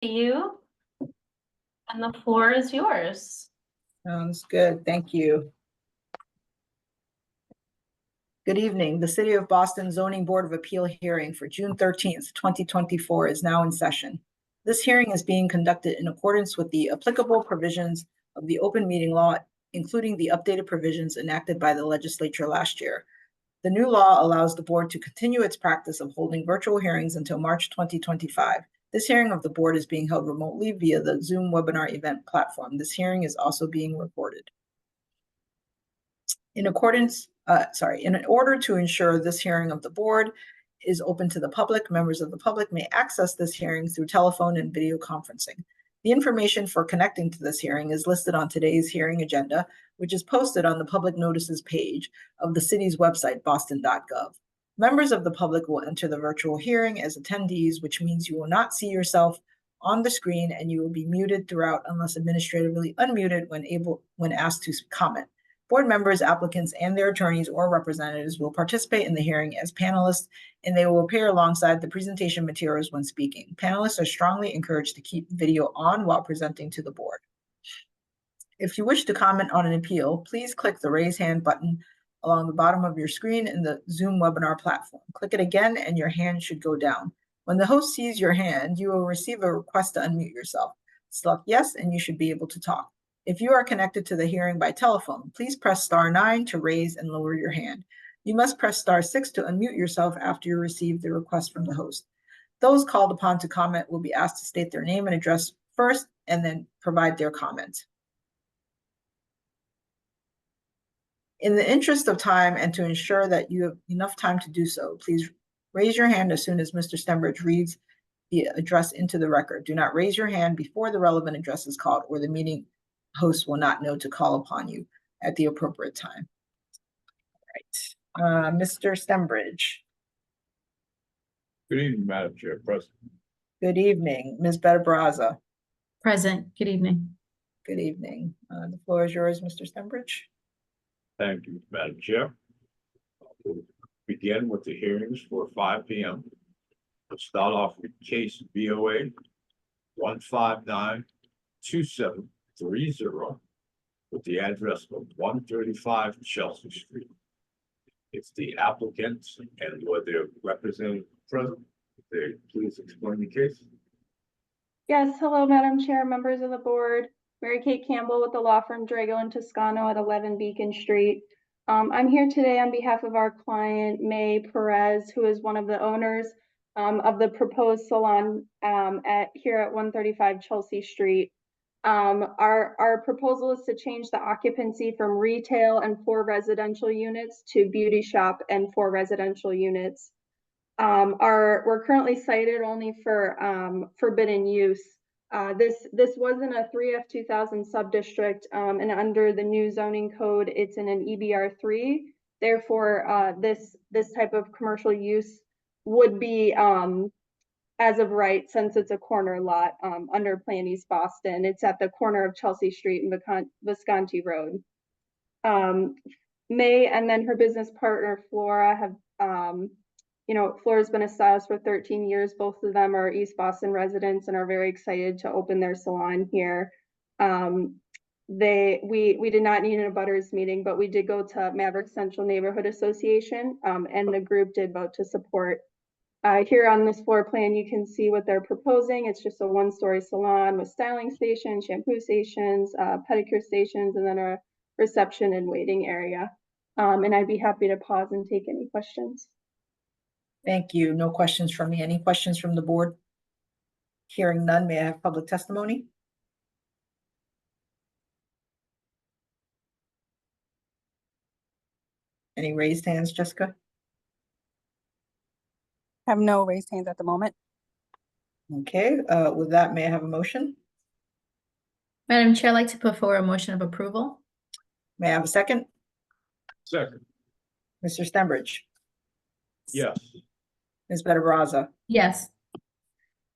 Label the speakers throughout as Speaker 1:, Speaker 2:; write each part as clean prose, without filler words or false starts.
Speaker 1: to you. And the floor is yours.
Speaker 2: Sounds good. Thank you. Good evening. The City of Boston Zoning Board of Appeal hearing for June 13th, 2024 is now in session. This hearing is being conducted in accordance with the applicable provisions of the open meeting law, including the updated provisions enacted by the legislature last year. The new law allows the board to continue its practice of holding virtual hearings until March 2025. This hearing of the board is being held remotely via the Zoom webinar event platform. This hearing is also being recorded. In order to ensure this hearing of the board is open to the public, members of the public may access this hearing through telephone and video conferencing. The information for connecting to this hearing is listed on today's hearing agenda, which is posted on the public notices page of the city's website, boston.gov. Members of the public will enter the virtual hearing as attendees, which means you will not see yourself on the screen and you will be muted throughout unless administratively unmuted when asked to comment. Board members, applicants, and their attorneys or representatives will participate in the hearing as panelists, and they will appear alongside the presentation materials when speaking. Panelists are strongly encouraged to keep video on while presenting to the board. If you wish to comment on an appeal, please click the raise hand button along the bottom of your screen in the Zoom webinar platform. Click it again and your hand should go down. When the host sees your hand, you will receive a request to unmute yourself. Select yes, and you should be able to talk. If you are connected to the hearing by telephone, please press *9 to raise and lower your hand. You must press *6 to unmute yourself after you receive the request from the host. Those called upon to comment will be asked to state their name and address first and then provide their comment. In the interest of time and to ensure that you have enough time to do so, please raise your hand as soon as Mr. Stembridge reads the address into the record. Do not raise your hand before the relevant address is called, or the meeting host will not know to call upon you at the appropriate time. All right. Mr. Stembridge.
Speaker 3: Good evening, Madam Chair. Present.
Speaker 2: Good evening. Ms. Betta-Braza.
Speaker 1: Present. Good evening.
Speaker 2: Good evening. The floor is yours, Mr. Stembridge.
Speaker 3: Thank you, Madam Chair. We'll begin with the hearings for 5 p.m. We'll start off with case BOA 1592730 with the address of 135 Chelsea Street. It's the applicant and or their representative present. They please explain the case.
Speaker 4: Yes, hello, Madam Chair, members of the board. Mary Kate Campbell with the law firm Drago and Toscano at 11 Beacon Street. I'm here today on behalf of our client, May Perez, who is one of the owners of the proposed salon here at 135 Chelsea Street. Our proposal is to change the occupancy from retail and 4 residential units to beauty shop and 4 residential units. We're currently cited only for forbidden use. This wasn't a 3F2000 subdistrict, and under the new zoning code, it's in an EBR3. Therefore, this type of commercial use would be as of right, since it's a corner lot under Plan East Boston. It's at the corner of Chelsea Street and Visconti Road. May and then her business partner, Flora, have, Flora's been a stylist for 13 years. Both of them are East Boston residents and are very excited to open their salon here. We did not need an abutters meeting, but we did go to Maverick Central Neighborhood Association, and the group did vote to support. Here on this floor plan, you can see what they're proposing. It's just a 1-story salon with styling stations, shampoo stations, pedicure stations, and then a reception and waiting area. And I'd be happy to pause and take any questions.
Speaker 2: Thank you. No questions from me. Any questions from the board? Hearing none, may I have public testimony? Any raised hands, Jessica?
Speaker 5: I have no raised hands at the moment.
Speaker 2: Okay, with that, may I have a motion?
Speaker 1: Madam Chair, I'd like to put forward a motion of approval.
Speaker 2: May I have a second?
Speaker 3: Second.
Speaker 2: Mr. Stembridge?
Speaker 3: Yes.
Speaker 2: Ms. Betta-Braza?
Speaker 1: Yes.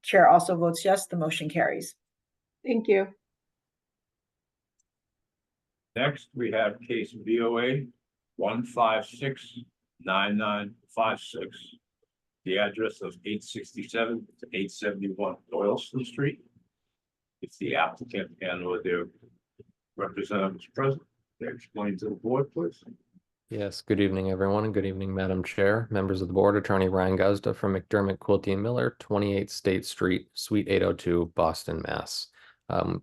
Speaker 2: Chair also votes yes, the motion carries.
Speaker 4: Thank you.
Speaker 3: Next, we have case BOA 1569956. The address of 867 to 871 Doyleson Street. If the applicant and or their representative is present, they explain to the board, please.
Speaker 6: Yes, good evening, everyone, and good evening, Madam Chair, members of the board, Attorney Ryan Guzda from McDermott, Quilty and Miller, 28 State Street, Suite 802, Boston, Mass.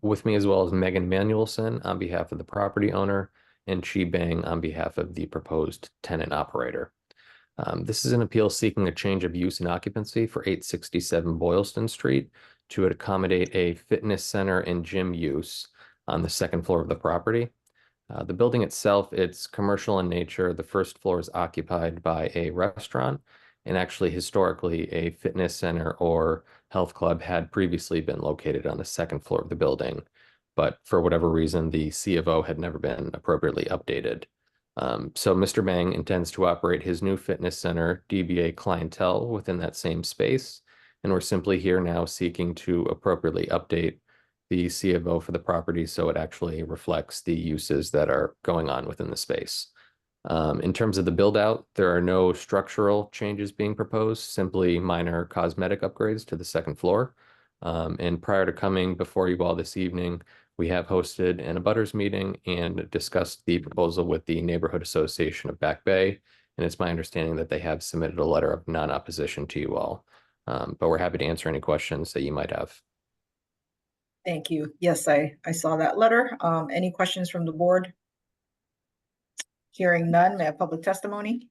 Speaker 6: With me as well as Megan Manuelson on behalf of the property owner and Chi Bang on behalf of the proposed tenant operator. This is an appeal seeking a change of use and occupancy for 867 Boylston Street to accommodate a fitness center and gym use on the second floor of the property. The building itself, it's commercial in nature. The first floor is occupied by a restaurant, and actually historically a fitness center or health club had previously been located on the second floor of the building. But for whatever reason, the C of O had never been appropriately updated. So Mr. Bang intends to operate his new fitness center DBA clientele within that same space. And we're simply here now seeking to appropriately update the C of O for the property so it actually reflects the uses that are going on within the space. In terms of the build out, there are no structural changes being proposed, simply minor cosmetic upgrades to the second floor. And prior to coming before you all this evening, we have hosted an abutters meeting and discussed the proposal with the Neighborhood Association of Back Bay. And it's my understanding that they have submitted a letter of non-opposition to you all. But we're happy to answer any questions that you might have.
Speaker 2: Thank you. Yes, I saw that letter. Any questions from the board? Hearing none, may I have public testimony?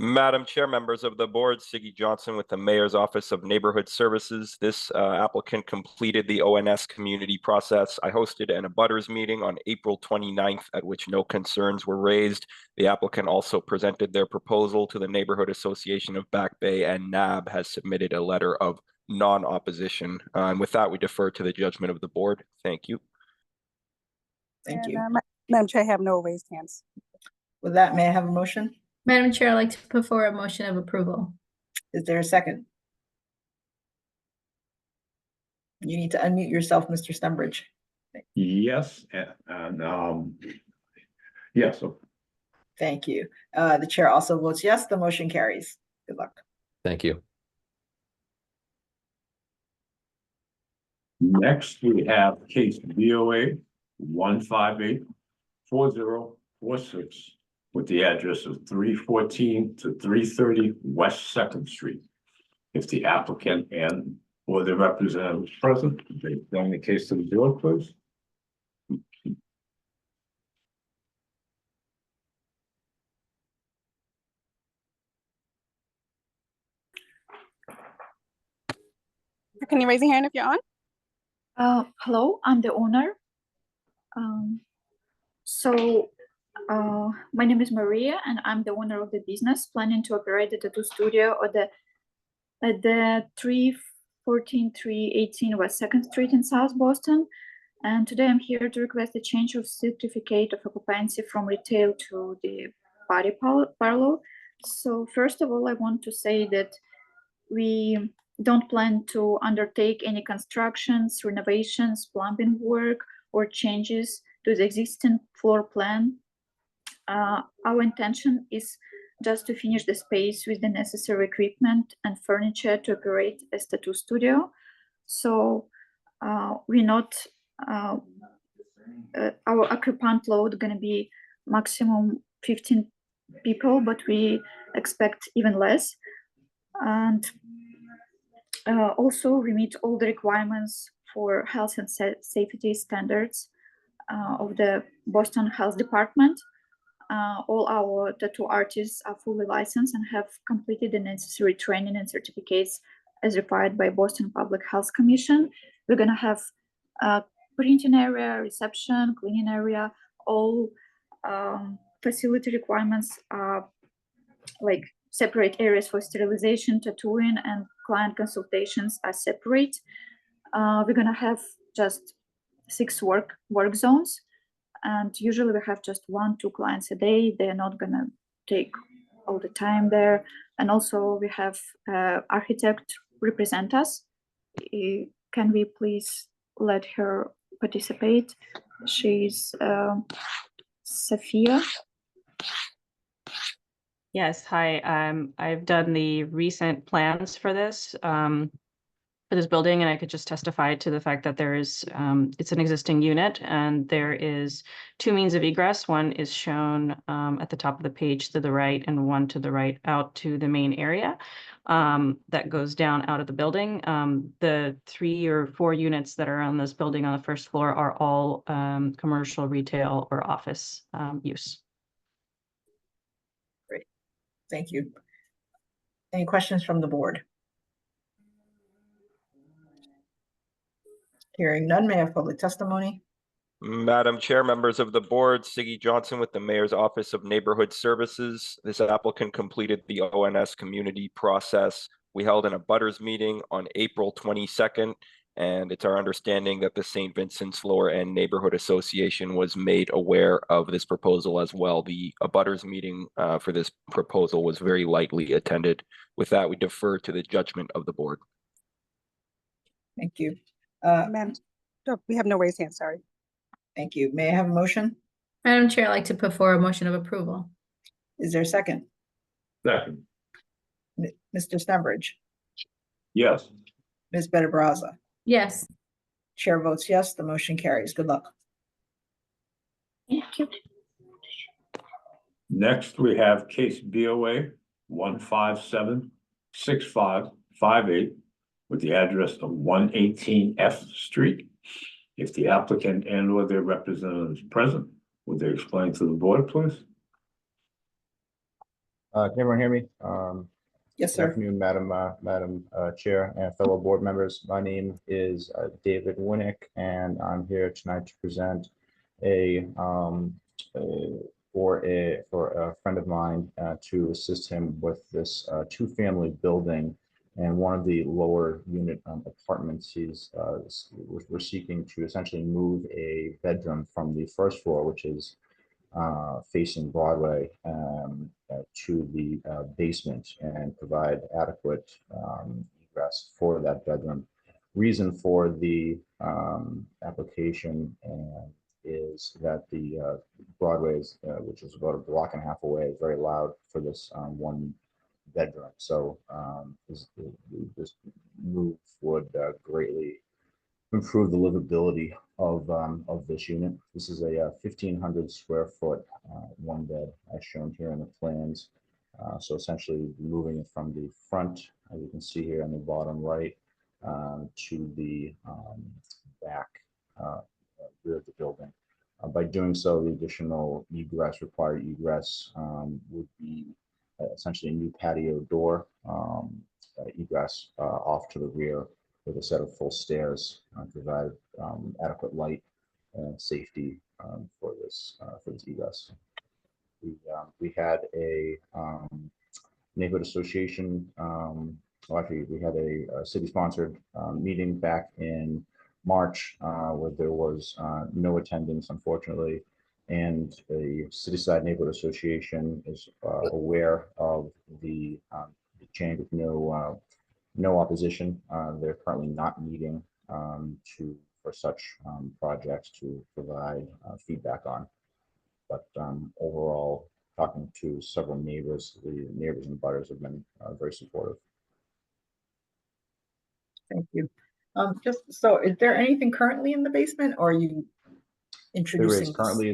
Speaker 7: Madam Chair, members of the board, Siggy Johnson with the Mayor's Office of Neighborhood Services. This applicant completed the ONS community process. I hosted an abutters meeting on April 29th at which no concerns were raised. The applicant also presented their proposal to the Neighborhood Association of Back Bay, and NAB has submitted a letter of non-opposition. And with that, we defer to the judgment of the board. Thank you.
Speaker 2: Thank
Speaker 5: And,
Speaker 2: you.
Speaker 5: Madam Chair, I have no raised hands.
Speaker 2: With that, may I have a motion?
Speaker 1: Madam Chair, I'd like to put forward a motion of approval.
Speaker 2: Is there a second? You need to unmute yourself, Mr. Stenbridge.
Speaker 3: Yes, yes, so
Speaker 2: Thank you. The chair also votes yes, the motion carries. Good luck.
Speaker 6: Thank you.
Speaker 3: next we have case BOA 1584046 with the address of 314 to 330 West Second Street. If the applicant and or the representative is present, they bring the case to the board, please.
Speaker 5: Can you raise your hand if you're on?
Speaker 8: Hello, I'm the owner. My name is Maria, and I'm the owner of the business, planning to operate the tattoo studio at the 314-318 West 2nd Street in South Boston. And today I'm here to request a change of certificate of occupancy from retail to the body parlor. So first of all, I want to say that we don't plan to undertake any constructions, renovations, plumbing work, or changes to the existing floor plan. Our intention is just to finish the space with the necessary equipment and furniture to operate a tattoo studio. So we're not, our occupant load going to be maximum 15 people, but we expect even less. And also we meet all the requirements for health and safety standards of the Boston Health Department. All our tattoo artists are fully licensed and have completed the necessary training and certificates as required by Boston Public Health Commission. We're going to have a printing area, reception, cleaning area. All facility requirements are like separate areas for sterilization, tattooing, and client consultations are separate. We're going to have just 6 work zones. And usually we have just 1-2 clients a day. They're not gonna take all the time there. And also we have architect represent us. Can we please let her participate? She's Sophia.
Speaker 9: Yes, hi. I've done the recent plans for this. for this building, and I could just testify to the fact that there is, it's an existing unit and there is two means of egress. One is shown at the top of the page to the right and one to the right out to the main area that goes down out of the building. The 3 or 4 units that are on this building on the first floor are all commercial, retail, or office use.
Speaker 2: Great, thank you. Any questions from the board? Hearing none, may I have public testimony?
Speaker 7: Madam Chair, members of the board, Siggy Johnson with the Mayor's Office of Neighborhood Services. This applicant completed the ONS community process. We held an abutters meeting on April 22nd, and it's our understanding that the St. Vincent's Lower End Neighborhood Association was made aware of this proposal as well. The abutters meeting for this proposal was very lightly attended. With that, we defer to the judgment of the board.
Speaker 2: Thank you.
Speaker 5: Madam, oh, we have no raised hands, sorry.
Speaker 2: Thank you. May I have a motion?
Speaker 1: Madam Chair, I'd like to put forward a motion of approval.
Speaker 2: Is there a second?
Speaker 3: Second.
Speaker 2: Mr. Stenbridge,
Speaker 3: Yes.
Speaker 2: Ms. Better Brazza.
Speaker 1: Yes.
Speaker 2: Chair votes yes, the motion carries. Good luck.
Speaker 8: Thank you.
Speaker 3: Next, we have case BOA 1576558 with the address of 118 F Street. If the applicant and or their representative is present, would they explain to the board, please?
Speaker 10: Can everyone hear me?
Speaker 2: Yes,
Speaker 10: Good
Speaker 2: sir.
Speaker 10: afternoon, Madam Chair and fellow board members. My name is David Winnick, and I'm here tonight to present for a friend of mine to assist him with this two-family building and one of the lower unit apartments. We're seeking to essentially move a bedroom from the first floor, which is facing Broadway, to the basement and provide adequate egress for that bedroom. Reason for the application is that the Broadway, which is about a block and a half away, is very loud for this one bedroom. So this move would greatly improve the livability of this unit. This is a 1,500 square foot one bed as shown here in the plans. So essentially moving it from the front, as you can see here on the bottom right, to the back rear of the building. By doing so, the additional required egress would be essentially a new patio door egress off to the rear with a set of full stairs to provide adequate light and safety for this egress. We had a neighborhood association. Actually, we had a city-sponsored meeting back in March where there was no attendance, unfortunately, and the Cityside Neighborhood Association is aware of the change with no opposition. They're currently not meeting for such projects to provide feedback on. But overall, talking to several neighbors, the neighbors and butters have been very supportive.
Speaker 2: Thank you. Just so, is there anything currently in the basement, or are you introducing?
Speaker 10: There is currently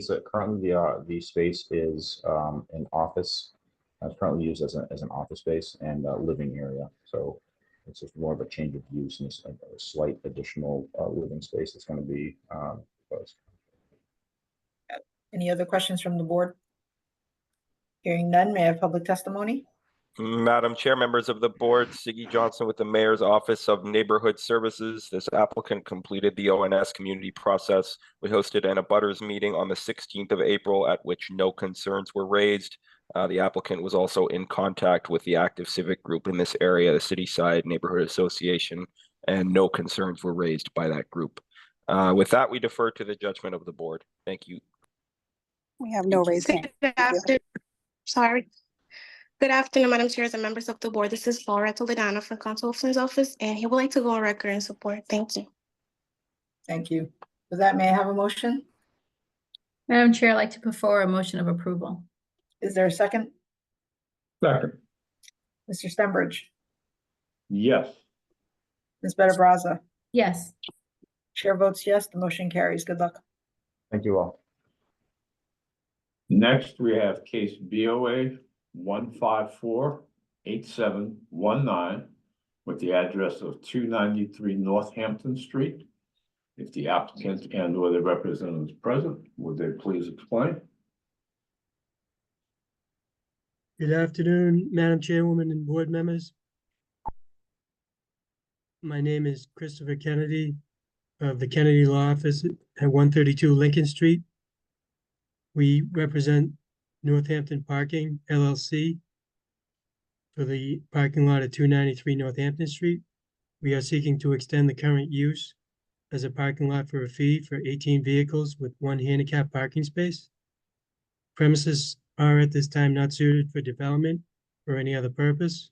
Speaker 10: the space is an office. It's currently used as an office space and living area. So it's just more of a change of use and a slight additional living space that's going to be proposed.
Speaker 2: Any other questions from the board? Hearing none, may I have public testimony?
Speaker 7: Madam Chair, members of the board, Siggy Johnson with the Mayor's Office of Neighborhood Services. This applicant completed the ONS community process. We hosted an abutters meeting on the 16th of April at which no concerns were raised. The applicant was also in contact with the active civic group in this area, the Cityside Neighborhood Association, and no concerns were raised by that group. With that, we defer to the judgment of the board. Thank you.
Speaker 5: We have no raised hands.
Speaker 11: Good afternoon, Madam Chair and members of the board. This is Laura Toledano from Council Officer's Office, and he would like to go on record in support. Thank you.
Speaker 2: Thank you. With that, may I have a motion?
Speaker 1: Madam Chair, I'd like to put forward a motion of approval.
Speaker 2: Is there a second?
Speaker 3: Second.
Speaker 2: Mr. Stenbridge,
Speaker 3: Yes.
Speaker 2: Ms. Better Brazza.
Speaker 1: Yes.
Speaker 2: Chair votes yes, the motion carries. Good luck.
Speaker 10: Thank you all.
Speaker 3: Next, we have case BOA 1548719 with the address of 293 Northampton Street. If the applicant and or the representative is present, would they please explain?
Speaker 12: Good afternoon, Madam Chairwoman and board members. My name is Christopher Kennedy of the Kennedy Law Office at 132 Lincoln Street. We represent Northampton Parking LLC for the parking lot at 293 Northampton Street. We are seeking to extend the current use as a parking lot for a fee for 18 vehicles with 1 handicap parking space. Premises are at this time not suited for development or any other purpose.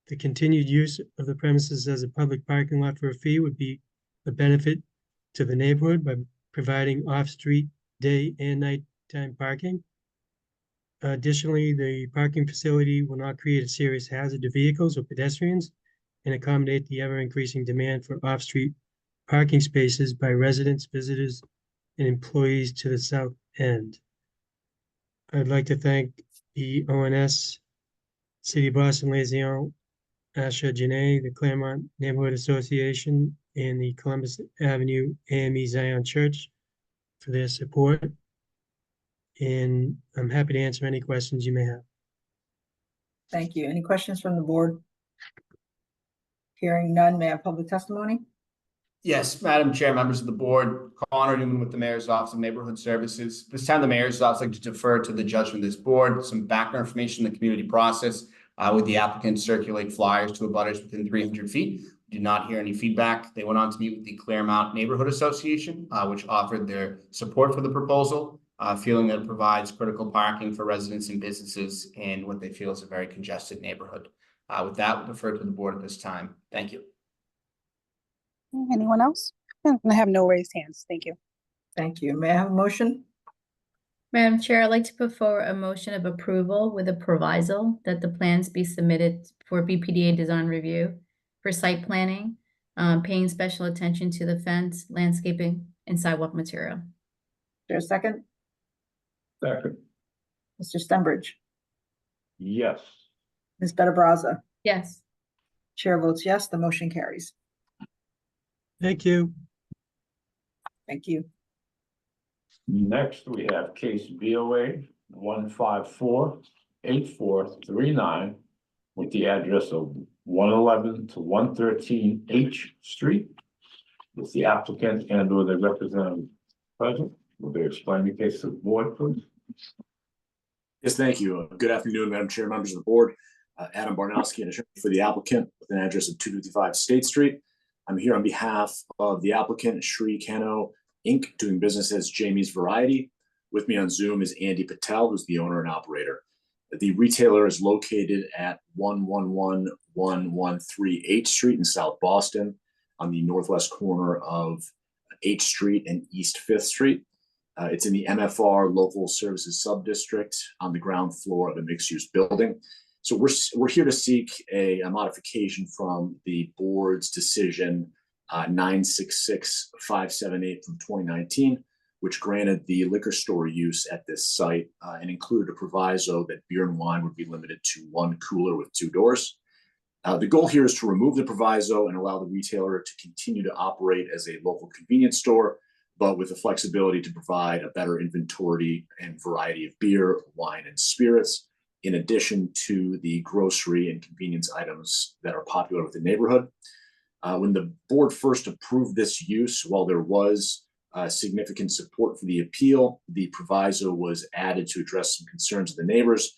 Speaker 12: The continued use of the premises as a public parking lot for a fee would be a benefit to the neighborhood by providing off-street day and nighttime parking. Additionally, the parking facility will not create a serious hazard to vehicles or pedestrians and accommodate the ever-increasing demand for off-street parking spaces by residents, visitors, and employees to the south end. I'd like to thank the ONS, City of Boston Liaison, Asha Janae, the Claremont Neighborhood Association, and the Columbus Avenue AME Zion Church for their support. And I'm happy to answer any questions you may have.
Speaker 2: Thank you. Any questions from the board? Hearing none, may I have public testimony?
Speaker 13: Yes, Madam Chair, members of the board, Connor Newman with the Mayor's Office of Neighborhood Services. This time, the Mayor's Office would like to defer to the judgment of this board, some background information in the community process. With the applicant circulate flyers to abutters within 300 feet. We did not hear any feedback. They went on to meet with the Claremont Neighborhood Association, which offered their support for the proposal, feeling that it provides critical parking for residents and businesses in what they feel is a very congested neighborhood. With that, we'll defer to the board at this time. Thank you.
Speaker 5: Anyone else? I have no raised hands. Thank you.
Speaker 2: Thank you. May I have a motion?
Speaker 1: Madam Chair, I'd like to put forward a motion of approval with a proviso that the plans be submitted for BPDA design review for site planning, paying special attention to the fence, landscaping, and sidewalk material.
Speaker 2: Is there a second?
Speaker 3: Second.
Speaker 2: Mr. Stenbridge.
Speaker 3: Yes.
Speaker 2: Ms. Better Brazza.
Speaker 1: Yes.
Speaker 2: Chair votes yes, the motion carries.
Speaker 12: Thank you.
Speaker 2: Thank you.
Speaker 3: Next, we have case BOA 1548439 with the address of 111 to 113 H Street. With the applicant and or the representative present, will they explain the case to the board, please?
Speaker 14: Yes, thank you. Good afternoon, Madam Chair, members of the board. Adam Barnowski, an attorney for the applicant with an address of 255 State Street. I'm here on behalf of the applicant, Shri Cano Inc., doing business as Jamie's Variety. With me on Zoom is Andy Patel, who's the owner and operator. The retailer is located at 111113 H Street in South Boston on the northwest corner of H Street and East 5th Street. It's in the MFR Local Services Subdistrict on the ground floor of a mixed-use building. So we're here to seek a modification from the board's decision 966578 from 2019, which granted the liquor store use at this site and included a proviso that beer and wine would be limited to 1 cooler with 2 doors. The goal here is to remove the proviso and allow the retailer to continue to operate as a local convenience store, but with the flexibility to provide a better inventory and variety of beer, wine, and spirits, in addition to the grocery and convenience items that are popular with the neighborhood. When the board first approved this use, while there was significant support for the appeal, the proviso was added to address some concerns of the neighbors,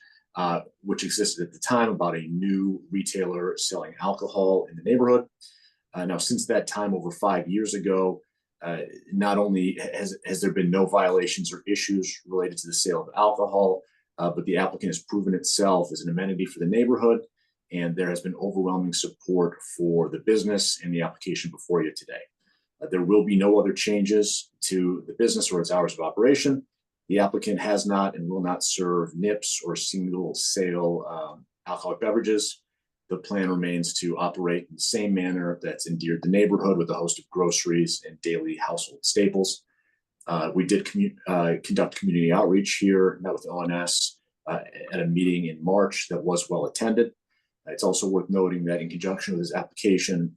Speaker 14: which existed at the time about a new retailer selling alcohol in the neighborhood. Now, since that time, over 5 years ago, not only has there been no violations or issues related to the sale of alcohol, but the applicant has proven itself as an amenity for the neighborhood, and there has been overwhelming support for the business and the application before you today. There will be no other changes to the business or its hours of operation. The applicant has not and will not serve NIPS or single sale alcoholic beverages. The plan remains to operate in the same manner that's endeared the neighborhood with a host of groceries and daily household staples. We did conduct community outreach here, met with ONS at a meeting in March that was well attended. It's also worth noting that in conjunction with this application,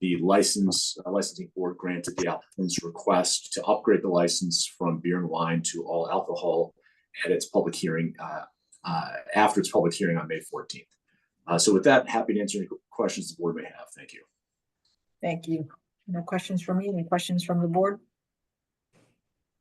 Speaker 14: the licensing board granted the applicant's request to upgrade the license from beer and wine to all alcohol at its public hearing after its public hearing on May 14th. So with that, happy to answer any questions the board may have. Thank you.
Speaker 2: Thank you. No questions from me? Any questions from the board?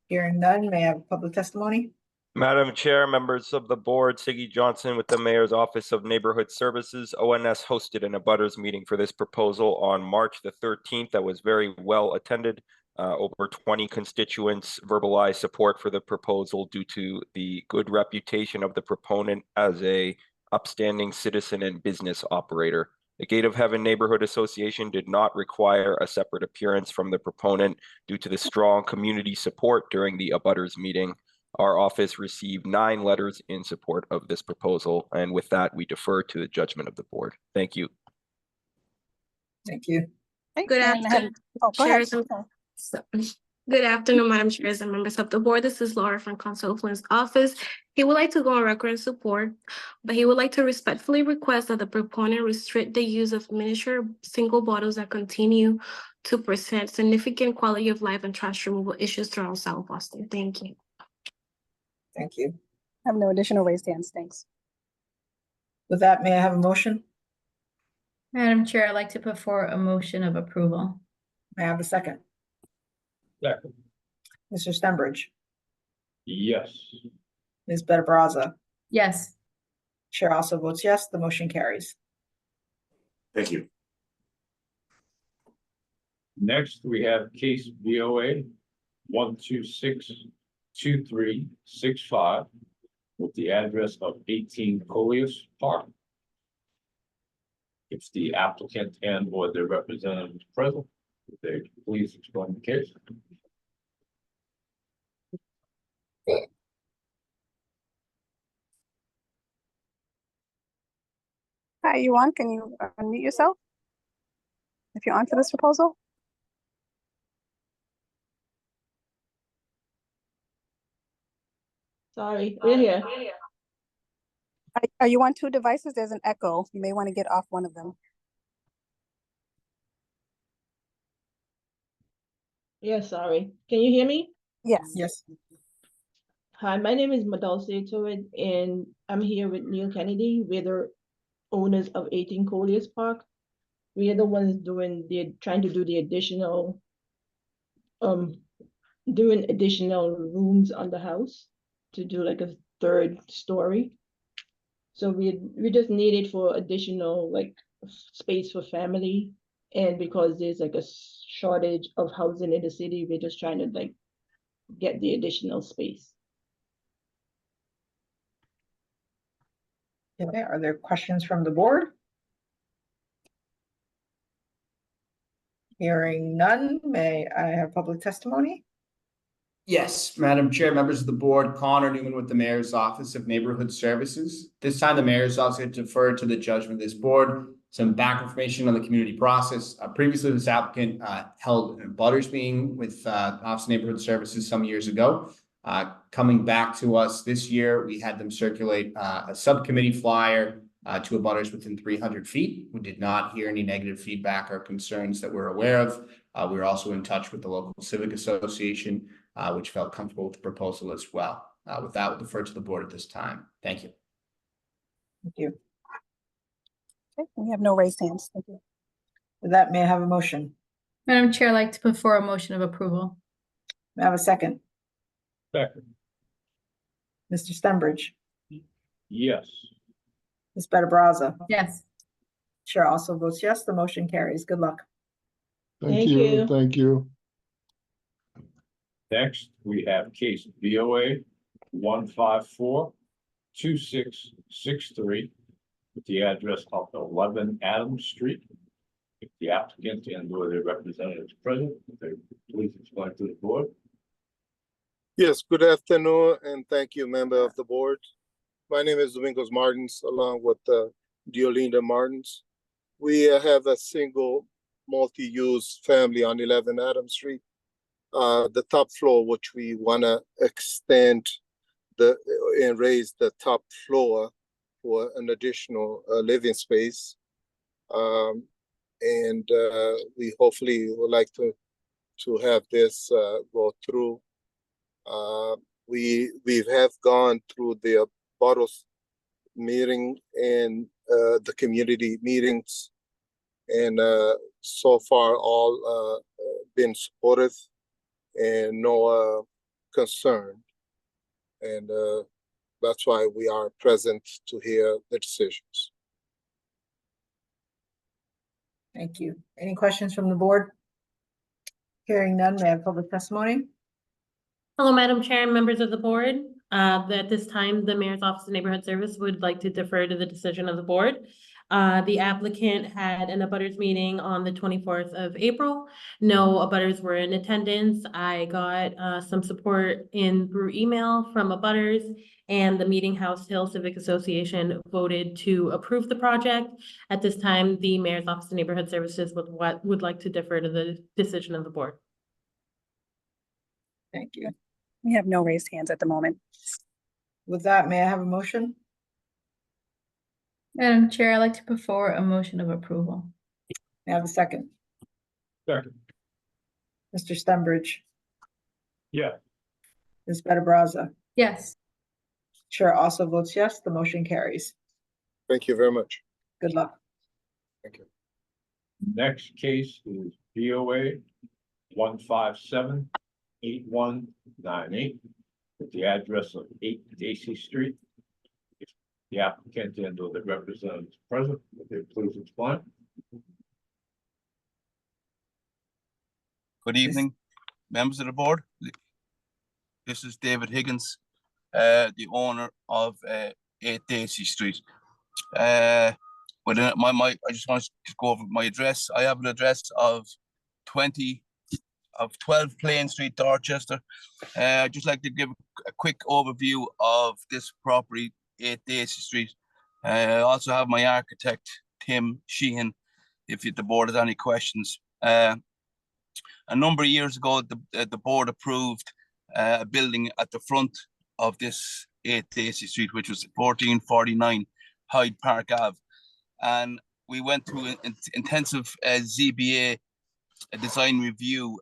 Speaker 2: Hearing none, may I have public testimony?
Speaker 7: Madam Chair, members of the board, Siggy Johnson with the Mayor's Office of Neighborhood Services. ONS hosted an abutters meeting for this proposal on March the 13th that was very well attended. Over 20 constituents verbalized support for the proposal due to the good reputation of the proponent as a upstanding citizen and business operator. The Gate of Heaven Neighborhood Association did not require a separate appearance from the proponent due to the strong community support during the abutters meeting. Our office received 9 letters in support of this proposal, and with that, we defer to the judgment of the board. Thank you.
Speaker 2: Thank you.
Speaker 11: Good afternoon. Chairs and- Good afternoon, Madam Chairs and members of the board. This is Laura from Council Flynn's office. He would like to go on record in support, but he would like to respectfully request that the proponent restrict the use of miniature single bottles that continue to present significant quality of life and trash removal issues throughout South Boston. Thank you.
Speaker 2: Thank you.
Speaker 5: I have no additional raised hands. Thanks.
Speaker 2: With that, may I have a motion?
Speaker 1: Madam Chair, I'd like to put forward a motion of approval.
Speaker 2: May I have a second?
Speaker 3: Second.
Speaker 2: Mr. Stenbridge,
Speaker 3: Yes.
Speaker 2: Ms. Better Brazza.
Speaker 1: Yes.
Speaker 2: Chair also votes yes, the motion carries.
Speaker 14: Thank you.
Speaker 3: Next, we have case BOA 1262365 with the address of 18 Coleus Park. If the applicant and or their representative is present, if they please explain the case.
Speaker 5: Hi, you on? Can you unmute yourself? If you're on for this proposal?
Speaker 15: Sorry, we're here.
Speaker 5: Are you on 2 devices? There's an echo. You may want to get off one of them.
Speaker 15: Yeah, sorry. Can you hear me?
Speaker 5: Yes.
Speaker 2: Yes.
Speaker 15: Hi, my name is Madulce Tuid, and I'm here with Neil Kennedy. We're the owners of 18 Coleus Park. We are the ones trying to do the additional, doing additional rooms on the house to do like a 3rd story. So we just need it for additional like space for family, and because there's like a shortage of housing in the city, we're just trying to like get the additional space.
Speaker 2: Okay, are there questions from the board? Hearing none, may I have public testimony?
Speaker 13: Yes, Madam Chair, members of the board, Connor Newman with the Mayor's Office of Neighborhood Services. This time, the Mayor's Office had deferred to the judgment of this board. Some back information on the community process. Previously, this applicant held a butters meeting with Office of Neighborhood Services some years ago. Coming back to us this year, we had them circulate a subcommittee flyer to abutters within 300 feet. We did not hear any negative feedback or concerns that we're aware of. We were also in touch with the local civic association, which felt comfortable with the proposal as well. With that, we'll defer to the board at this time. Thank you.
Speaker 2: Thank you.
Speaker 5: Okay, we have no raised hands. Thank you.
Speaker 2: With that, may I have a motion?
Speaker 1: Madam Chair, I'd like to put forward a motion of approval.
Speaker 2: May I have a second?
Speaker 3: Second.
Speaker 2: Mr. Stenbridge,
Speaker 3: Yes.
Speaker 2: Ms. Better Brazza.
Speaker 1: Yes.
Speaker 2: Chair also votes yes, the motion carries. Good luck.
Speaker 15: Thank you.
Speaker 16: Thank you.
Speaker 3: Next, we have case BOA 1542663 with the address of 11 Adams Street. If the applicant and or their representative is present, if they please explain to the board.
Speaker 16: Yes, good afternoon, and thank you, member of the board. My name is Domingos Martins, along with Diolinda Martins. We have a single multi-use family on 11 Adams Street. The top floor, which we want to extend and raise the top floor for an additional living space. And we hopefully would like to have this go through. We have gone through the bottles meeting and the community meetings, and so far all been supportive and no concern, and that's why we are present to hear the decisions.
Speaker 2: Thank you. Any questions from the board? Hearing none, may I have public testimony?
Speaker 17: Hello, Madam Chair and members of the board. At this time, the Mayor's Office of Neighborhood Service would like to defer to the decision of the board. The applicant had an abutters meeting on the 24th of April. No abutters were in attendance. I got some support through email from abutters, and the Meeting House Hill Civic Association voted to approve the project. At this time, the Mayor's Office of Neighborhood Services would like to defer to the decision of the board.
Speaker 2: Thank you.
Speaker 5: We have no raised hands at the moment.
Speaker 2: With that, may I have a motion?
Speaker 1: Madam Chair, I'd like to put forward a motion of approval.
Speaker 2: May I have a second?
Speaker 3: Second.
Speaker 2: Mr. Stenbridge,
Speaker 3: Yeah.
Speaker 2: Ms. Better Brazza.
Speaker 1: Yes.
Speaker 2: Chair also votes yes, the motion carries.
Speaker 16: Thank you very much.
Speaker 2: Good luck.
Speaker 16: Thank you.
Speaker 3: Next case is BOA 1578198 with the address of 8 Daisy Street. If the applicant and or the representative is present, would they please explain?
Speaker 18: Good evening, members of the board. This is David Higgins, the owner of 8 Daisy Street. I just want to go over my address. I have an address of 12 Plain Street, Dorchester. I'd just like to give a quick overview of this property, 8 Daisy Street. I also have my architect, Tim Sheehan, if the board has any questions. A number of years ago, the board approved a building at the front of this 8 Daisy Street, which was 1449 Hyde Park Ave. And we went through an intensive ZBA design review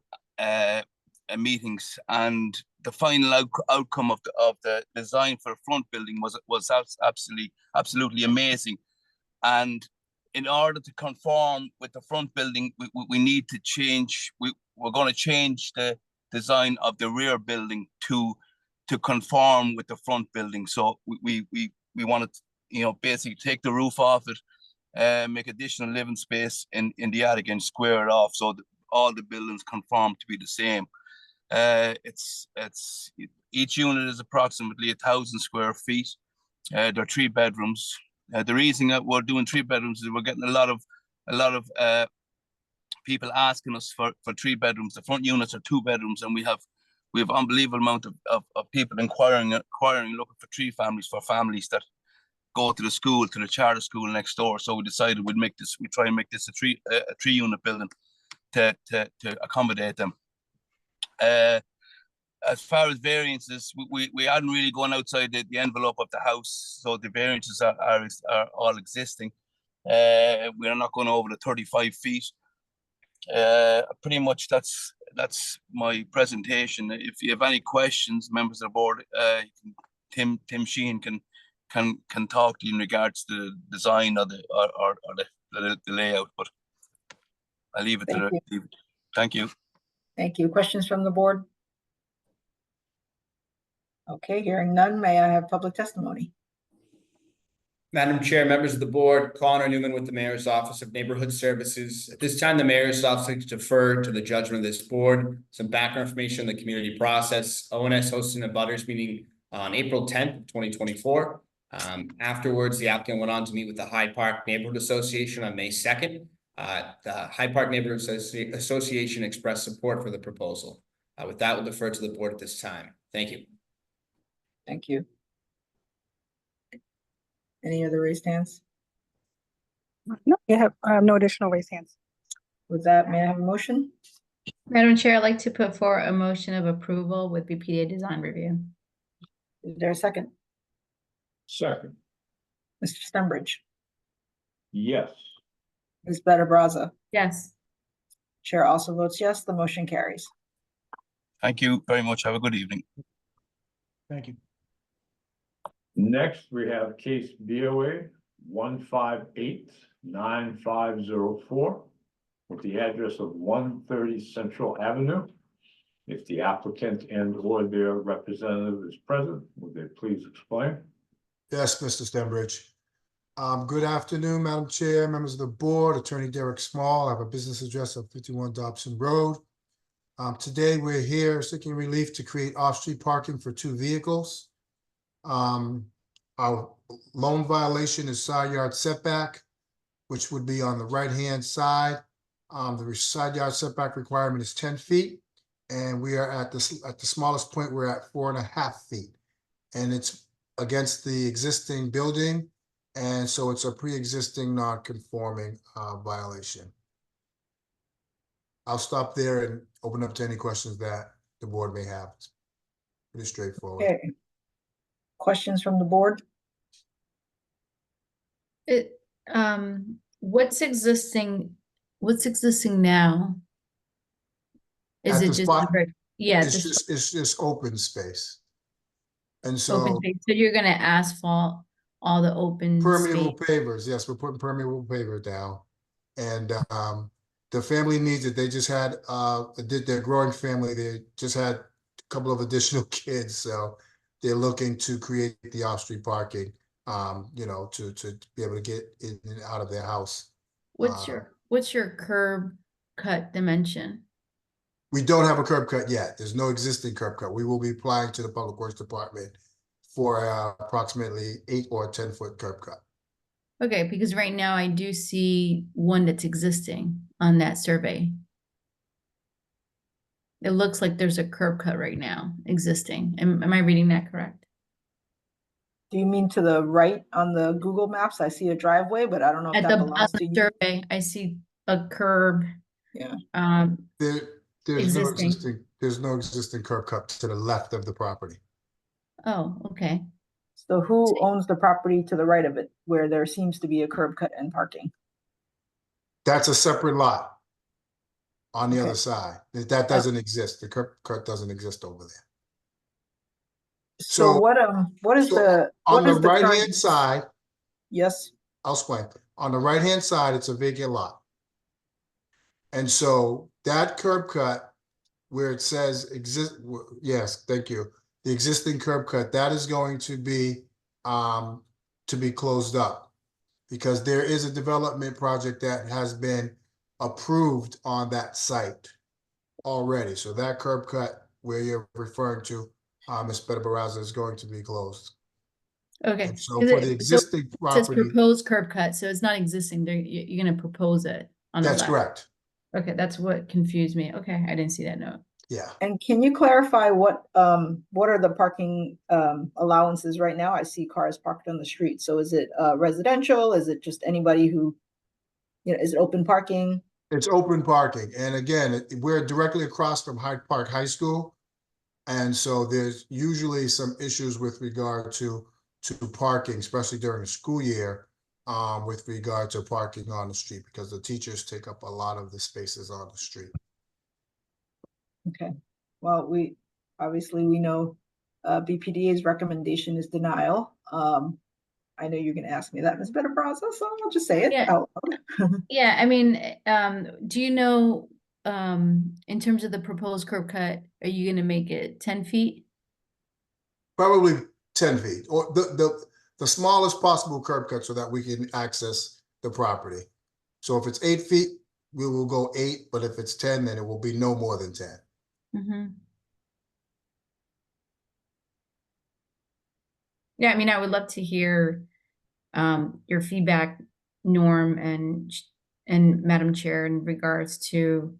Speaker 18: meetings, and the final outcome of the design for the front building was absolutely amazing. And in order to conform with the front building, we need to change. We're going to change the design of the rear building to conform with the front building. So we wanted, basically take the roof off it, make additional living space in the attic and square it off so that all the buildings conform to be the same. Each unit is approximately 1,000 square feet. There are 3 bedrooms. The reason that we're doing 3 bedrooms is we're getting a lot of people asking us for 3 bedrooms. The front units are 2 bedrooms, and we have unbelievable amount of people inquiring, looking for 3 families, for families that go to the school, to the charter school next door. So we decided we'd try and make this a 3 unit building to accommodate them. As far as variances, we hadn't really gone outside the envelope of the house, so the variances are all existing. We are not going over the 35 feet. Pretty much that's my presentation. If you have any questions, members of the board, Tim Sheehan can talk to you in regards to the design or the layout, but I'll leave it to the. Thank you.
Speaker 2: Thank you. Questions from the board? Okay, hearing none, may I have public testimony?
Speaker 13: Madam Chair, members of the board, Connor Newman with the Mayor's Office of Neighborhood Services. At this time, the Mayor's Office likes to defer to the judgment of this board. Some background information on the community process. ONS hosted a butters meeting on April 10th, 2024. Afterwards, the applicant went on to meet with the Hyde Park Neighborhood Association on May 2nd. The Hyde Park Neighborhood Association expressed support for the proposal. With that, we'll defer to the board at this time. Thank you.
Speaker 2: Thank you. Any other raised hands?
Speaker 5: No, you have no additional raised hands.
Speaker 2: With that, may I have a motion?
Speaker 1: Madam Chair, I'd like to put forward a motion of approval with BPDA design review.
Speaker 2: Is there a second?
Speaker 3: Second,
Speaker 2: Mr. Stenbridge,
Speaker 3: yes.
Speaker 2: Ms. Better Brazza.
Speaker 1: Yes.
Speaker 2: Chair also votes yes, the motion carries.
Speaker 18: Thank you very much. Have a good evening.
Speaker 10: Thank you.
Speaker 3: Next, we have case BOA 1589504 with the address of 130 Central Avenue. If the applicant and or their representative is present, would they please explain?
Speaker 19: Yes, Mr. Stenbridge. Good afternoon, Madam Chair, members of the board, Attorney Derek Small. I have a business address of 51 Dobson Road. Today, we're here seeking relief to create off-street parking for 2 vehicles. Our lone violation is side yard setback, which would be on the right-hand side. The side yard setback requirement is 10 feet, and we are at the smallest point, we're at 4.5 feet. And it's against the existing building, and so it's a pre-existing non-conforming violation. I'll stop there and open up to any questions that the board may have. It's pretty straightforward.
Speaker 2: Okay. Questions from the board?
Speaker 1: What's existing now? Is
Speaker 19: At
Speaker 1: it
Speaker 19: the
Speaker 1: just,
Speaker 19: spot,
Speaker 1: yeah,
Speaker 19: it's just open space. And
Speaker 1: open
Speaker 19: so
Speaker 1: space? So you're gonna asphalt all the open
Speaker 19: permeable
Speaker 1: space?
Speaker 19: pavers, yes, we're putting permeable paver down. And the family needs it. They just had their growing family, they just had a couple of additional kids, so they're looking to create the off-street parking, you know, to be able to get in and out of their house.
Speaker 1: What's your curb cut dimension?
Speaker 19: We don't have a curb cut yet. There's no existing curb cut. We will be applying to the Public Works Department for approximately 8 or 10-foot curb cut.
Speaker 1: Okay, because right now I do see one that's existing on that survey. It looks like there's a curb cut right now existing. Am I reading that correct?
Speaker 2: Do you mean to the right on the Google Maps? I see a driveway, but I don't know if
Speaker 1: At
Speaker 2: that
Speaker 1: the
Speaker 2: belongs to you.
Speaker 1: survey, I see a curb.
Speaker 2: Yeah.
Speaker 19: There's
Speaker 1: Existing.
Speaker 19: no existing curb cut to the left of the property.
Speaker 1: Oh, okay.
Speaker 2: So who owns the property to the right of it, where there seems to be a curb cut and parking?
Speaker 19: That's a separate lot on the
Speaker 2: Okay.
Speaker 19: other side. That doesn't exist. The curb cut doesn't exist over there.
Speaker 2: So what is the
Speaker 19: on the
Speaker 2: current-
Speaker 19: right-hand side?
Speaker 2: Yes.
Speaker 19: I'll explain. On the right-hand side, it's a vacant lot. And so that curb cut where it says yes, thank you. The existing curb cut, that is going to be closed up because there is a development project that has been approved on that site already. So that curb cut where you're referring to, Ms. Baraza, is going to be closed.
Speaker 1: Okay.
Speaker 19: And so for the existing
Speaker 1: It says
Speaker 19: property,
Speaker 1: proposed curb cut, so it's not existing. You're gonna propose it on the
Speaker 19: that's
Speaker 1: left.
Speaker 19: correct.
Speaker 1: Okay, that's what confused me. Okay, I didn't see that note.
Speaker 19: Yeah.
Speaker 2: And can you clarify what are the parking allowances right now? I see cars parked on the street. So is it residential? Is it just anybody who, you know, is it open parking?
Speaker 19: It's open parking. And again, we're directly across from Hyde Park High School. And so there's usually some issues with regard to parking, especially during the school year, with regard to parking on the street, because the teachers take up a lot of the spaces on the street.
Speaker 2: Okay. Well, we know BPDA's recommendation is denial. I know you're going to ask me that, Ms. Baraza, so I'll just say it out loud.
Speaker 1: Yeah, I mean, do you know, in terms of the proposed curb cut, are you gonna make it 10 feet?
Speaker 19: Probably 10 feet, or the smallest possible curb cut so that we can access the property. So if it's 8 feet, we will go 8, but if it's 10, then it will be no more than 10.
Speaker 1: Mm-hmm. Yeah, I mean, I would love to hear your feedback, Norm and Madam Chair, in regards to,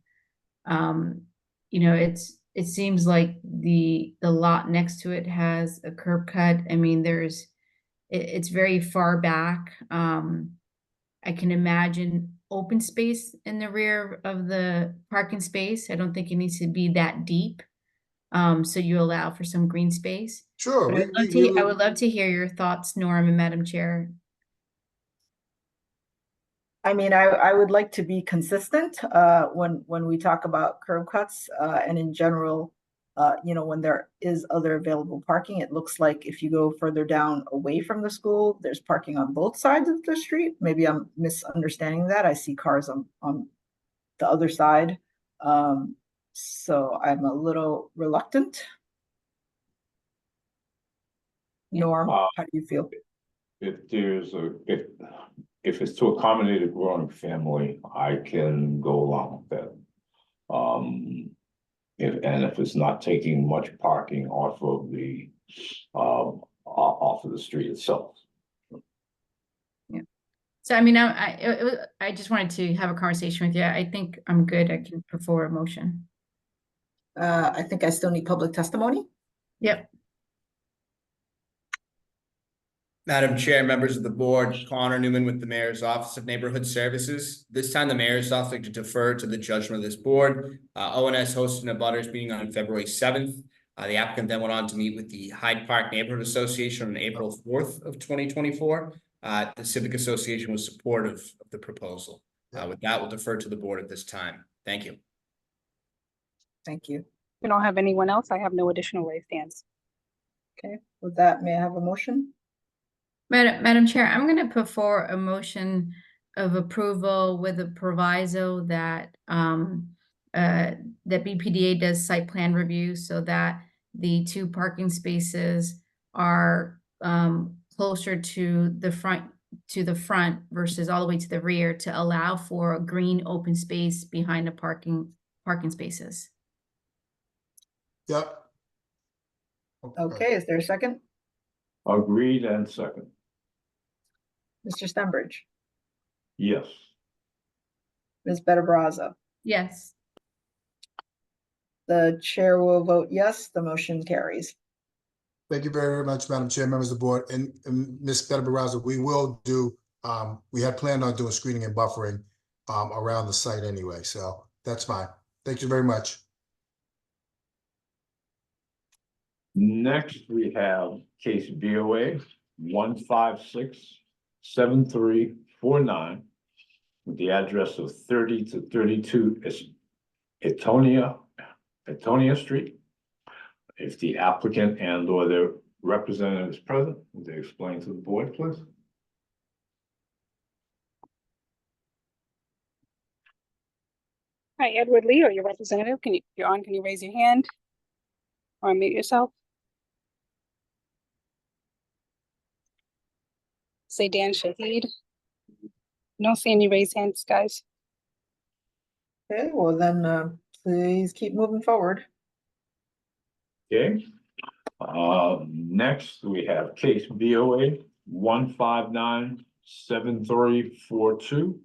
Speaker 1: you know, it seems like the lot next to it has a curb cut. I mean, it's very far back. I can imagine open space in the rear of the parking space. I don't think it needs to be that deep. So you allow for some green space.
Speaker 19: Sure.
Speaker 1: But I would love to hear your thoughts, Norm and Madam Chair.
Speaker 2: I mean, I would like to be consistent when we talk about curb cuts and in general, you know, when there is other available parking. It looks like if you go further down away from the school, there's parking on both sides of the street. Maybe I'm misunderstanding that. I see cars on the other side. So I'm a little reluctant. Norm, how do you feel?
Speaker 3: If there's if it's to accommodate a growing family, I can go along with that. If it's not taking much parking off of the street itself.
Speaker 1: Yeah. So I mean, I just wanted to have a conversation with you. I think I'm good. I can put forward a motion.
Speaker 2: I think I still need public testimony.
Speaker 1: Yep.
Speaker 13: Madam Chair, members of the board, Connor Newman with the Mayor's Office of Neighborhood Services. This time, the Mayor's Office would like to defer to the judgment of this board. ONS hosted a butters meeting on February 7th. The applicant then went on to meet with the Hyde Park Neighborhood Association on April 4th of 2024. The Civic Association was supportive of the proposal. With that, we'll defer to the board at this time. Thank you.
Speaker 2: Thank you.
Speaker 5: We don't have anyone else. I have no additional raised hands.
Speaker 2: Okay, with that, may I have a motion?
Speaker 1: Madam Chair, I'm going to put forward a motion of approval with a proviso that that BPDA does site plan review so that the 2 parking spaces are closer to the front versus all the way to the rear to allow for a green open space behind the parking spaces.
Speaker 19: Yep.
Speaker 2: Okay, is there a second?
Speaker 3: Agreed and second.
Speaker 2: Mr. Stenbridge,
Speaker 3: Yes.
Speaker 2: Ms. Better Brazza.
Speaker 1: Yes.
Speaker 2: The chair will vote yes, the motion carries.
Speaker 19: Thank you very much, Madam Chair, members of the board, and Ms. Better Baraza, we will do, we had planned on doing screening and buffering around the site anyway, so that's fine. Thank you very much.
Speaker 3: Next, we have case BOA 1567349 with the address of 30 to 32 Etonia Street. If the applicant and or their representative is present, would they explain to the board, please?
Speaker 5: Hi, Edward Lee, or your representative. If you're on, can you raise your hand or unmute yourself? Say Dan Shahid. Don't see any raised hands, guys.
Speaker 2: Okay, well then, please keep moving forward.
Speaker 3: Okay. Next, we have case BOA 1597342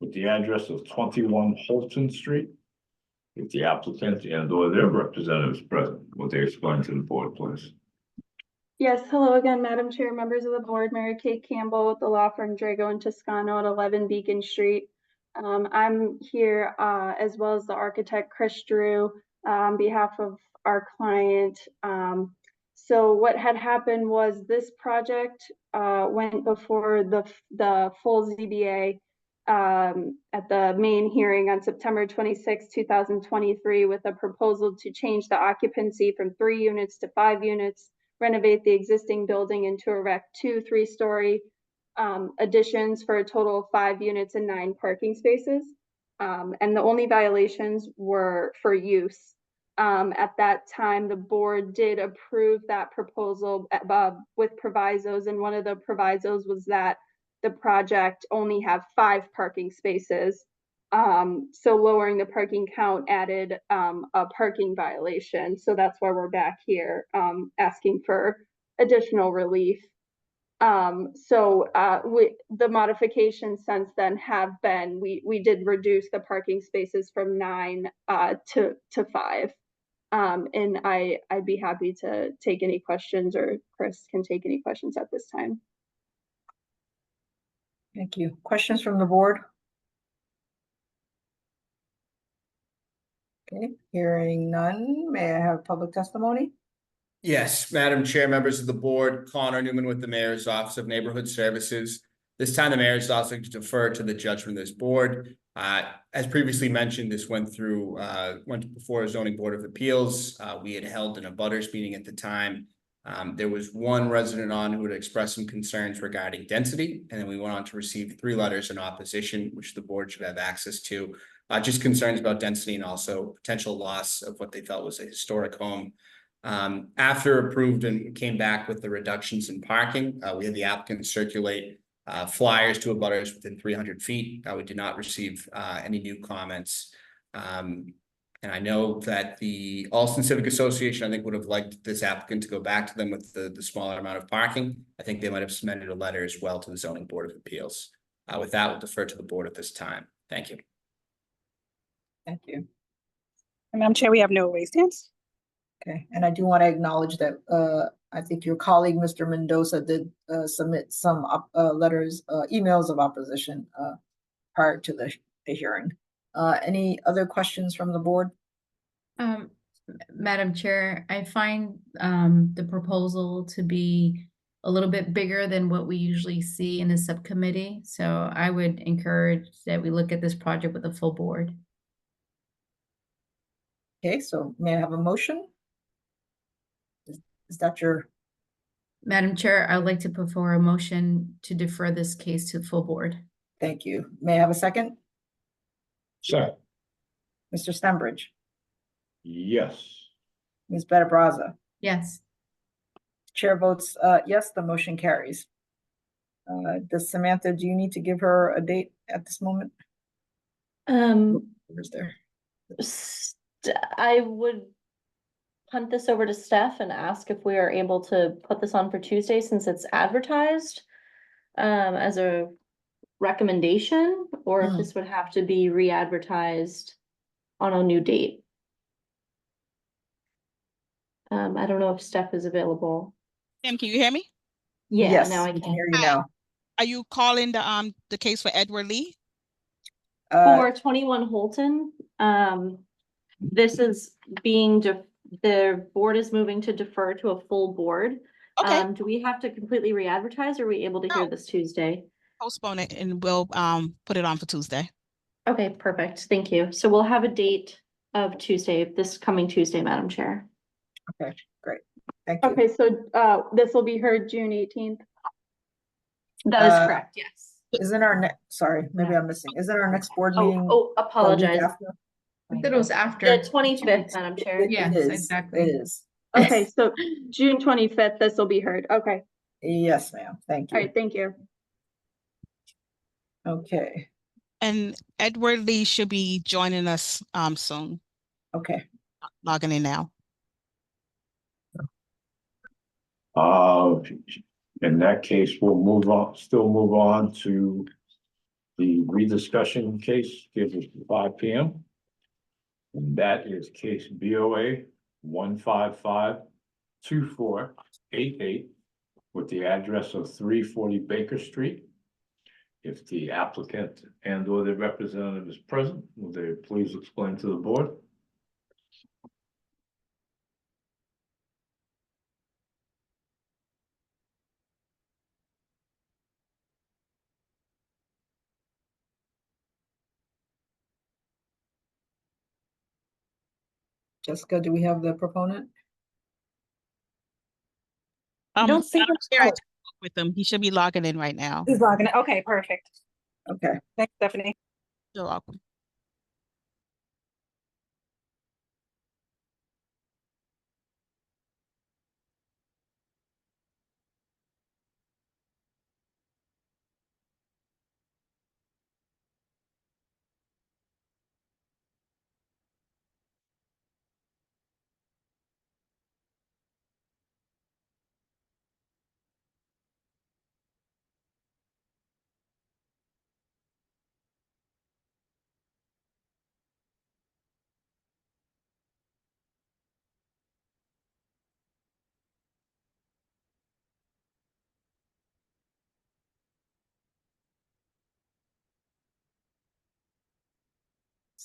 Speaker 3: with the address of 21 Holton Street. If the applicant and or their representative is present, would they explain to the board, please?
Speaker 4: Yes, hello again, Madam Chair, members of the board, Mary Kate Campbell with the law firm Drago and Toscano at 11 Beacon Street. I'm here as well as the architect Chris Drew on behalf of our client. So what had happened was this project went before the full ZBA at the main hearing on September 26, 2023 with a proposal to change the occupancy from 3 units to 5 units, renovate the existing building and to erect 2 3-story additions for a total of 5 units and 9 parking spaces. And the only violations were for use. At that time, the board did approve that proposal with provisos, and one of the provisos was that the project only have 5 parking spaces. So lowering the parking count added a parking violation. So that's why we're back here asking for additional relief. The modifications since then have been, we did reduce the parking spaces from 9 to 5. And I'd be happy to take any questions, or Chris can take any questions at this time.
Speaker 2: Thank you. Questions from the board? Okay, hearing none, may I have public testimony?
Speaker 13: Yes, Madam Chair, members of the board, Connor Newman with the Mayor's Office of Neighborhood Services. This time, the Mayor's Office would like to defer to the judgment of this board. As previously mentioned, this went before a zoning board of appeals. We had held an abutters meeting at the time. There was one resident on who had expressed some concerns regarding density, and then we went on to receive 3 letters in opposition, which the board should have access to. Just concerns about density and also potential loss of what they felt was a historic home. After approved and came back with the reductions in parking, we had the applicant circulate flyers to abutters within 300 feet. We did not receive any new comments. And I know that the Alston Civic Association, I think, would have liked this applicant to go back to them with the smaller amount of parking. I think they might have submitted a letter as well to the Zoning Board of Appeals. With that, we'll defer to the board at this time. Thank you.
Speaker 2: Thank you.
Speaker 5: Madam Chair, we have no raised hands.
Speaker 2: Okay, and I do want to acknowledge that I think your colleague, Mr. Mendoza, did submit some emails of opposition prior to the hearing. Any other questions from the board?
Speaker 1: Madam Chair, I find the proposal to be a little bit bigger than what we usually see in the subcommittee. So I would encourage that we look at this project with a full board.
Speaker 2: Okay, so may I have a motion? Is that your?
Speaker 1: Madam Chair, I would like to put forward a motion to defer this case to the full board.
Speaker 2: Thank you. May I have a second?
Speaker 3: Second.
Speaker 2: Mr. Stenbridge,
Speaker 3: Yes.
Speaker 2: Ms. Better Brazza.
Speaker 1: Yes.
Speaker 2: Chair votes yes, the motion carries. Does Samantha, do you need to give her a date at this moment? Where's there?
Speaker 20: I would punt this over to Steph and ask if we are able to put this on for Tuesday since it's advertised as a recommendation, or if this would have to be re-advertised on a new date. I don't know if Steph is available.
Speaker 21: Can you hear me?
Speaker 20: Yeah,
Speaker 2: Yes,
Speaker 20: now I
Speaker 2: we
Speaker 20: can
Speaker 2: hear you now.
Speaker 21: Are you calling the case for Edward Lee?
Speaker 20: For 21 Holton, this is being the board is moving to defer to a full board.
Speaker 21: Okay.
Speaker 20: Do we have to completely re-advertise? Or are we able to hear this Tuesday?
Speaker 21: Postpone it and we'll put it on for Tuesday.
Speaker 20: Okay, perfect. Thank you. So we'll have a date of Tuesday, this coming Tuesday, Madam Chair.
Speaker 2: Okay, great. Thank you.
Speaker 4: Okay, so this will be heard June 18th.
Speaker 20: That is correct, yes.
Speaker 2: Isn't our next, sorry, maybe I'm missing, isn't our next board meeting?
Speaker 20: Oh,
Speaker 2: the week
Speaker 20: apologize.
Speaker 2: after?
Speaker 1: I thought it was after.
Speaker 20: The 25th, Madam Chair.
Speaker 1: Yes,
Speaker 2: It is,
Speaker 1: exactly.
Speaker 2: It is.
Speaker 4: Okay, so June 25th, this will be heard. Okay.
Speaker 2: Yes, ma'am. Thank
Speaker 4: All
Speaker 2: you.
Speaker 4: right, thank you.
Speaker 2: Okay,
Speaker 21: And Edward Lee should be joining us soon.
Speaker 2: okay.
Speaker 21: Logging in now.
Speaker 3: In that case, we'll still move on to the rediscussion case, scheduled for 5 p.m. And that is case BOA 1552488 with the address of 340 Baker Street. If the applicant and or the representative is present, will they please explain to the board?
Speaker 2: Jessica, do we have the proponent?
Speaker 21: Don't see him. I talked with him. He should be logging in right now.
Speaker 5: He's logging in. Okay, perfect.
Speaker 2: Okay.
Speaker 5: Thanks, Stephanie.
Speaker 21: You're welcome.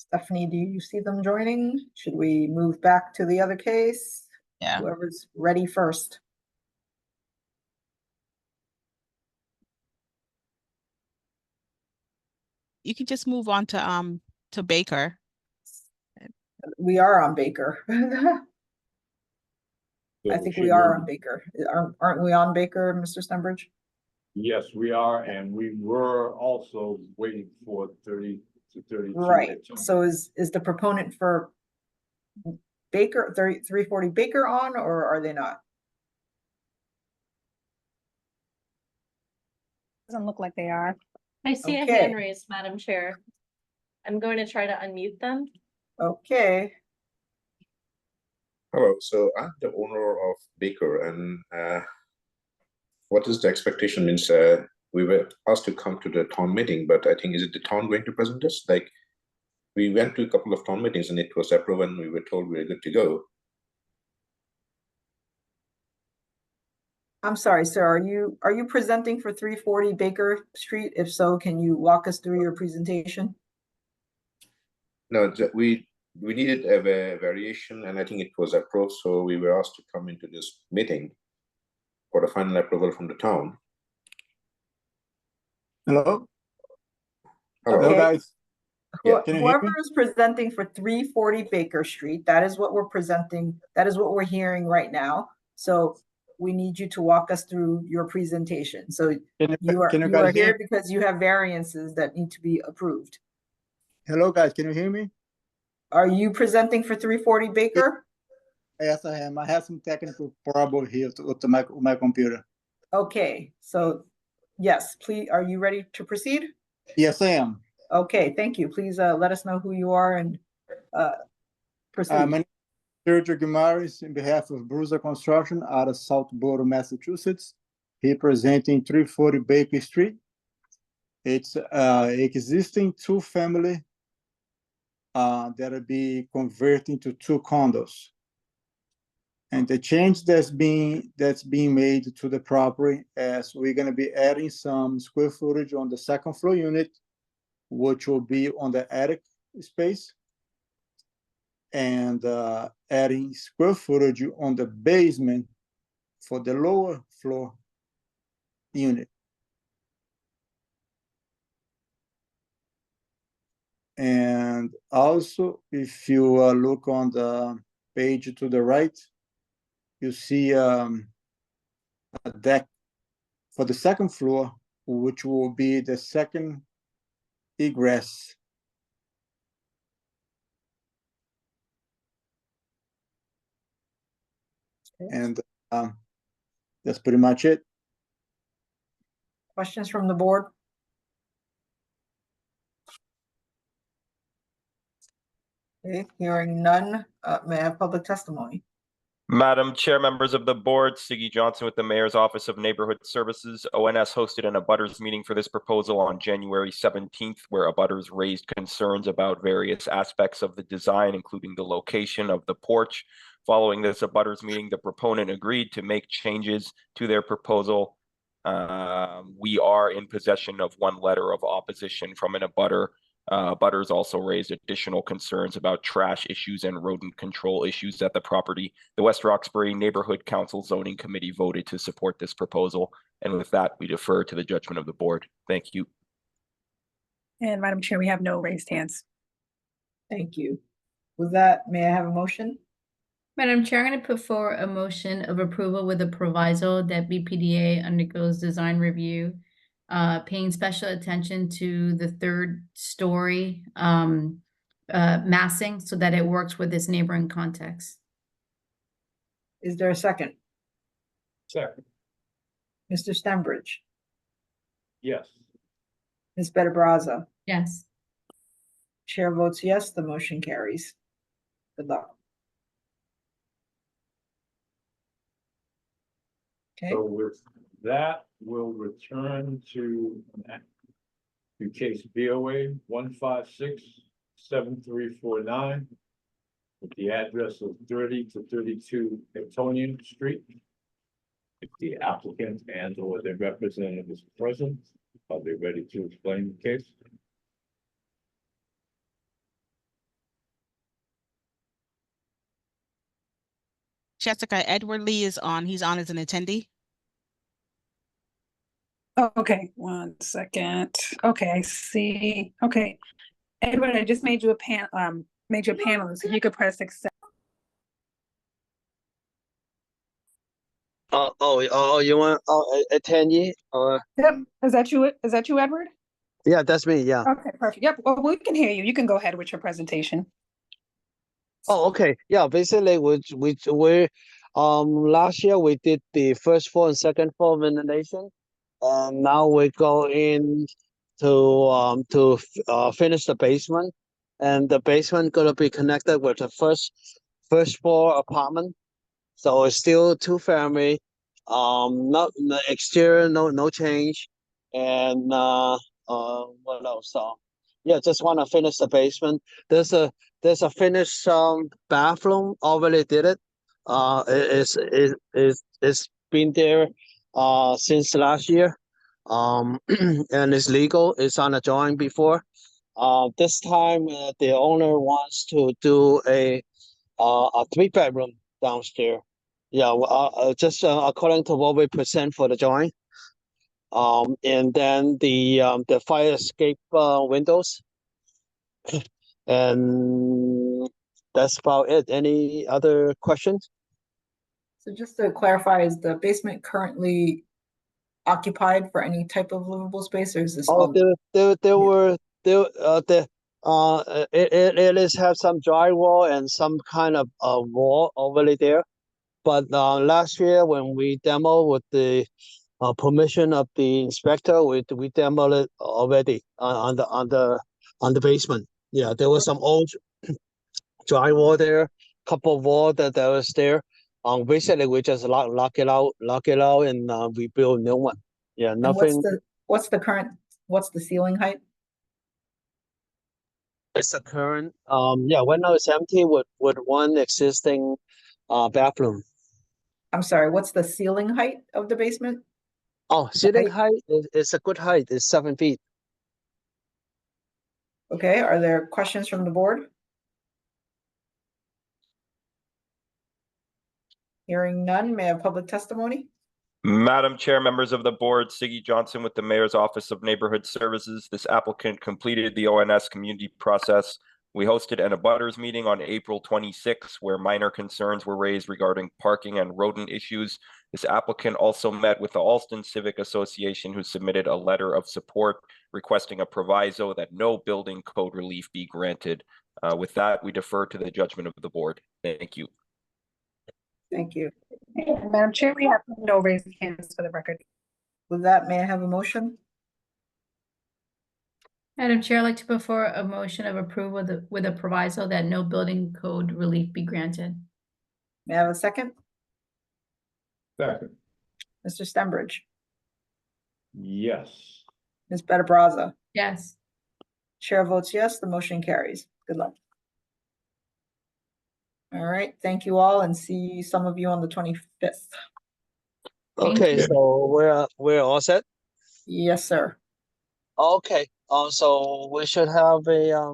Speaker 2: Stephanie, do you see them joining? Should we move back to the other case?
Speaker 21: Yeah.
Speaker 2: Whoever's ready first.
Speaker 21: You can just move on to Baker.
Speaker 2: We are on Baker. I
Speaker 3: So
Speaker 2: think
Speaker 3: should
Speaker 2: we are on Baker. Aren't we on Baker, Mr. Stenbridge?
Speaker 3: Yes, we are, and we were also waiting for 30 to 32.
Speaker 2: Right. So is the proponent for Baker 340 Baker on, or are they not?
Speaker 5: Doesn't look like they are.
Speaker 20: I see a hand raised, Madam Chair. I'm going to try to unmute them.
Speaker 2: Okay.
Speaker 6: Hello, so I'm the owner of Baker, and what is the expectation? Means we were asked to come to the town meeting, but I think, is it the town going to present this? Like, we went to a couple of town meetings and it was approved and we were told we were good to go.
Speaker 2: I'm sorry, sir. Are you presenting for 340 Baker Street? If so, can you walk us through your presentation?
Speaker 6: No, we needed a variation, and I think it was approved, so we were asked to come into this meeting for the final approval from the town.
Speaker 22: Hello.
Speaker 6: Hello,
Speaker 22: Hello guys.
Speaker 2: Yeah,
Speaker 22: can you hear
Speaker 2: whoever
Speaker 22: me?
Speaker 2: is presenting for 340 Baker Street, that is what we're presenting. That is what we're hearing right now. So we need you to walk us through your presentation. So you are
Speaker 22: guys hear
Speaker 2: here because you have variances that need to be approved.
Speaker 22: Hello guys, can you hear me?
Speaker 2: Are you presenting for 340 Baker?
Speaker 22: Yes, I am. I have some technical problem here with my computer.
Speaker 2: Okay, so yes, please, are you ready to proceed?
Speaker 22: Yes, I am.
Speaker 2: Okay, thank you. Please let us know who you are and proceed.
Speaker 22: My name is Sergio Guimares in behalf of Bruiser Construction out of Southborough, Massachusetts, representing 340 Baker Street. It's existing two-family that'll be converting to 2 condos. And the change that's being made to the property is we're going to be adding some square footage on the second floor unit, which will be on the attic space, and adding square footage on the basement for the lower floor unit. And also, if you look on the page to the right, you see a deck for the second floor, which will be the second egress. And that's pretty much it.
Speaker 2: Questions from the board? Okay, hearing none, may I have public testimony?
Speaker 7: Madam Chair, members of the board, Siggy Johnson with the Mayor's Office of Neighborhood Services. ONS hosted an abutters meeting for this proposal on January 17th, where abutters raised concerns about various aspects of the design, including the location of the porch. Following this abutters meeting, the proponent agreed to make changes to their proposal. We are in possession of one letter of opposition from an abutter. Butters also raised additional concerns about trash issues and rodent control issues at the property. The West Roxbury Neighborhood Council Zoning Committee voted to support this proposal. And with that, we defer to the judgment of the board. Thank you.
Speaker 5: And Madam Chair, we have no raised hands.
Speaker 2: Thank you. With that, may I have a motion?
Speaker 1: Madam Chair, I'm going to put forward a motion of approval with a proviso that BPDA undergoes design review, paying special attention to the third story massing so that it works with its neighboring context.
Speaker 2: Is there a second?
Speaker 3: Second.
Speaker 2: Mr. Stenbridge,
Speaker 3: Yes.
Speaker 2: Ms. Better Brazza.
Speaker 1: Yes.
Speaker 2: Chair votes yes, the motion carries. Good luck. Okay.
Speaker 3: So with that, we'll return to case BOA 1567349 with the address of 30 to 32 Etonian Street. If the applicant and or their representative is present, are they ready to explain the case?
Speaker 21: Jessica, Edward Lee is on. He's on as an attendee.
Speaker 5: Oh, okay, 1 second. Okay, I see. Okay. Edward, I just made you a panelist. If you could press accept.
Speaker 8: You want attendee?
Speaker 5: Yep. Is that you? Is that you, Edward?
Speaker 8: Yeah, that's me. Yeah.
Speaker 5: Okay, perfect. Yep. Well, we can hear you. You can go ahead with your presentation.
Speaker 8: Oh, okay. Yeah, basically, we last year we did the first floor and second floor ventilation, and now we go in to finish the basement, and the basement gonna be connected with the first floor apartment. So it's still two family, not the exterior, no change, and what else? Yeah, just want to finish the basement. There's a finished bathroom, already did it. It's been there since last year. And it's legal. It's on a drawing before. This time the owner wants to do a 3-bedroom downstairs. Yeah, just according to what we present for the drawing. And then the fire escape windows. And that's about it. Any other questions?
Speaker 2: So just to clarify, is the basement currently occupied for any type of livable space, or is this all?
Speaker 8: It is have some drywall and some kind of wall already there. But last year when we demoed with the permission of the inspector, we demoed it already on the basement. Yeah, there was some old drywall there, couple of wall that was there. Basically we just lock it out, and we build a new one. Yeah,
Speaker 2: And
Speaker 8: nothing.
Speaker 2: what's the ceiling height?
Speaker 8: It's the current. Yeah, right now it's empty with one existing bathroom.
Speaker 2: I'm sorry, what's the ceiling height of the basement?
Speaker 8: Oh, ceiling height is a good height. It's 7 feet.
Speaker 2: Okay, are there questions from the board? Hearing none, may I have public testimony?
Speaker 7: Madam Chair, members of the board, Siggy Johnson with the Mayor's Office of Neighborhood Services. This applicant completed the ONS community process. We hosted an abutters meeting on April 26, where minor concerns were raised regarding parking and rodent issues. This applicant also met with the Alston Civic Association, who submitted a letter of support requesting a proviso that no building code relief be granted. With that, we defer to the judgment of the board. Thank you.
Speaker 2: Thank you.
Speaker 5: Madam Chair, we have no raised hands for the record.
Speaker 2: With that, may I have a motion?
Speaker 1: Madam Chair, I'd like to put forward a motion of approval with a proviso that no building code relief be granted.
Speaker 2: May I have a second?
Speaker 3: Second.
Speaker 2: Mr. Stenbridge,
Speaker 3: Yes.
Speaker 2: Ms. Better Brazza.
Speaker 1: Yes.
Speaker 2: Chair votes yes, the motion carries. Good luck. All right, thank you all, and see some of you on the 25th.
Speaker 8: Okay, so we're all set.
Speaker 2: Yes, sir.
Speaker 8: Okay. So we should have a